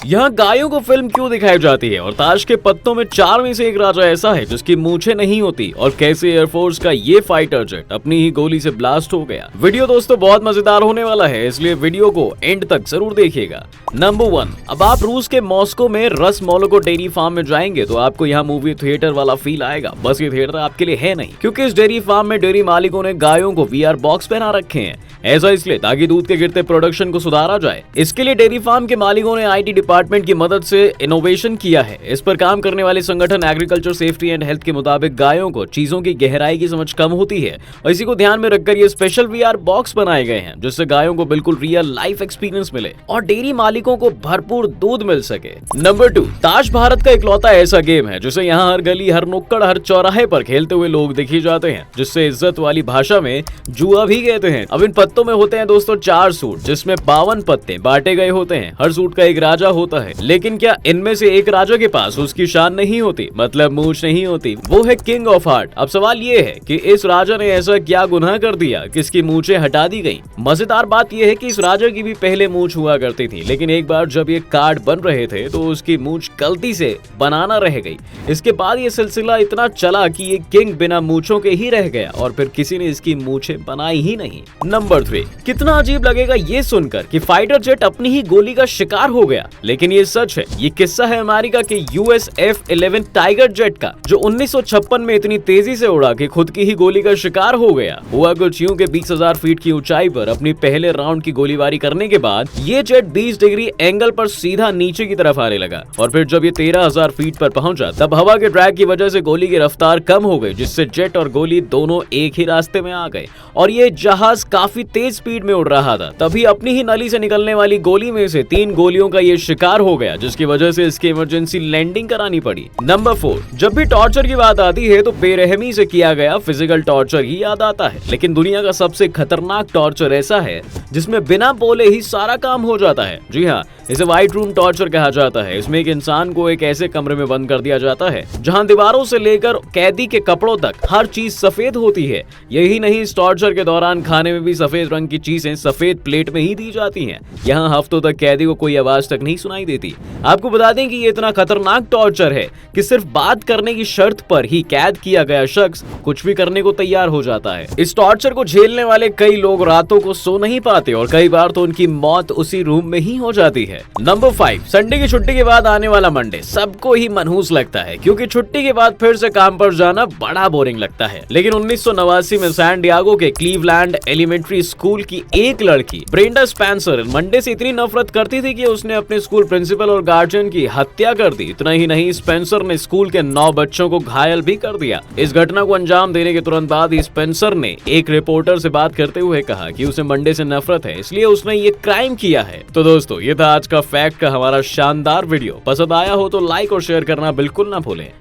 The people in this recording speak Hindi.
यहाँ गायों को फिल्म क्यों दिखाई जाती है और ताश के पत्तों में 4 में से एक राजा ऐसा है जिसकी मूछें नहीं होती और कैसे एयरफोर्स का ये फाइटर जेट अपनी ही गोली से ब्लास्ट हो गया। वीडियो दोस्तों बहुत मजेदार होने वाला है, इसलिए वीडियो को एंड तक जरूर देखिएगा। नंबर 1, अब आप रूस के मॉस्को में रसमोलोगो डेयरी फार्म में जाएंगे तो आपको यहाँ मूवी थिएटर वाला फील आएगा। बस ये थिएटर आपके लिए है नहीं, क्योंकि इस डेयरी फार्म में डेयरी मालिकों ने गायों को VR बॉक्स पहना रखे हैं। ऐसा इसलिए ताकि दूध के गिरते प्रोडक्शन को सुधारा जाए। इसके लिए डेयरी फार्म के मालिकों ने IT डिपार्टमेंट की मदद से इनोवेशन किया है। इस पर काम करने वाले संगठन एग्रीकल्चर सेफ्टी एंड हेल्थ के मुताबिक गायों को चीजों की गहराई की समझ कम होती है और इसी को ध्यान में रखकर ये स्पेशल VR बॉक्स बनाए गए हैं जिससे गायों को बिल्कुल रियल लाइफ एक्सपीरियंस मिले और डेयरी मालिकों को भरपूर दूध मिल सके। नंबर 2, ताश भारत का इकलौता ऐसा गेम है जिसे यहाँ हर गली, हर नुक्कड़, हर चौराहे पर खेलते हुए लोग दिखे जाते हैं, जिससे इज्जत वाली भाषा में जुआ भी कहते हैं। अब इन पत्तों में होते हैं दोस्तों 4 सूट जिसमें 52 पत्ते बांटे गए होते हैं। हर सूट का एक राजा होता है, लेकिन क्या इनमें से एक राजा के पास उसकी शान नहीं होती, मतलब मूछ नहीं होती? वो है किंग ऑफ हार्ट। अब सवाल ये है कि इस राजा ने ऐसा क्या गुनाह कर दिया कि इसकी मूछें हटा दी गई। मजेदार बात यह है कि इस राजा की भी पहले मूछ हुआ करती थी, लेकिन एक बार जब ये कार्ड बन रहे थे तो उसकी मूछ गलती से बनाना रह गई। इसके बाद ये सिलसिला इतना चला कि ये किंग बिना मूछों के ही रह गया और फिर किसी ने इसकी मूछें बनाई ही नहीं। नंबर 3, कितना अजीब लगेगा ये सुनकर कि फाइटर जेट अपनी ही गोली का शिकार हो गया, लेकिन ये सच है। ये किस्सा है अमेरिका के US F-11 टाइगर जेट का, जो 1956 में इतनी तेजी से उड़ा कि खुद की ही गोली का शिकार हो गया। हुआ कुछ यूं कि 20,000 फीट की ऊंचाई पर अपनी पहले राउंड की गोलीबारी करने के बाद ये जेट 20 डिग्री एंगल पर सीधा नीचे की तरफ आने लगा और फिर जब ये 13,000 फीट पर पहुंचा तब हवा के ड्रैग की वजह से गोली की रफ्तार कम हो गई, जिससे जेट और गोली दोनों एक ही रास्ते में आ गए और ये जहाज काफी तेज स्पीड में उड़ रहा था। तभी अपनी ही नली से निकलने वाली गोली में से 3 गोलियों का ये शिकार हो गया, जिसकी वजह से इसकी इमरजेंसी लैंडिंग करानी पड़ी। नंबर 4, जब भी टॉर्चर की बात आती है तो बेरहमी से किया गया फिजिकल टॉर्चर ही याद आता है, लेकिन दुनिया का सबसे खतरनाक टॉर्चर ऐसा है जिसमें बिना बोले ही सारा काम हो जाता है। जी हाँ, इसे व्हाइट रूम टॉर्चर कहा जाता है। इसमें एक इंसान को एक ऐसे कमरे में बंद कर दिया जाता है जहां दीवारों से लेकर कैदी के कपड़ों तक हर चीज सफेद होती है। यही नहीं, इस टॉर्चर के दौरान खाने में भी सफेद रंग की चीजें सफेद प्लेट में ही दी जाती हैं। यहाँ हफ्तों तक कैदी को कोई आवाज तक नहीं सुनाई देती। आपको बता दें कि ये इतना खतरनाक टॉर्चर है कि सिर्फ बात करने की शर्त पर ही कैद किया गया शख्स कुछ भी करने को तैयार हो जाता है। इस टॉर्चर को झेलने वाले कई लोग रातों को सो नहीं पाते और कई बार तो उनकी मौत उसी रूम में ही हो जाती है। नंबर 5, संडे की छुट्टी के बाद आने वाला मंडे सबको ही मनहूस लगता है, क्योंकि छुट्टी के बाद फिर से काम पर जाना बड़ा बोरिंग लगता है। लेकिन 1989 में सैन डियागो के क्लीवलैंड एलिमेंट्री स्कूल की एक लड़की ब्रेंडा स्पेंसर मंडे से इतनी नफरत करती थी कि उसने अपने स्कूल प्रिंसिपल और गार्जियन की हत्या कर दी। इतना ही नहीं, स्पेंसर ने स्कूल के 9 बच्चों को घायल भी कर दिया। इस घटना को अंजाम देने के तुरंत बाद ही स्पेंसर ने एक रिपोर्टर से बात करते हुए कहा कि उसे मंडे से नफरत है, इसलिए उसने ये क्राइम किया है। तो दोस्तों, ये था आज का फैक्ट का हमारा शानदार वीडियो। पसंद आया हो तो लाइक और शेयर करना बिल्कुल ना भूलें।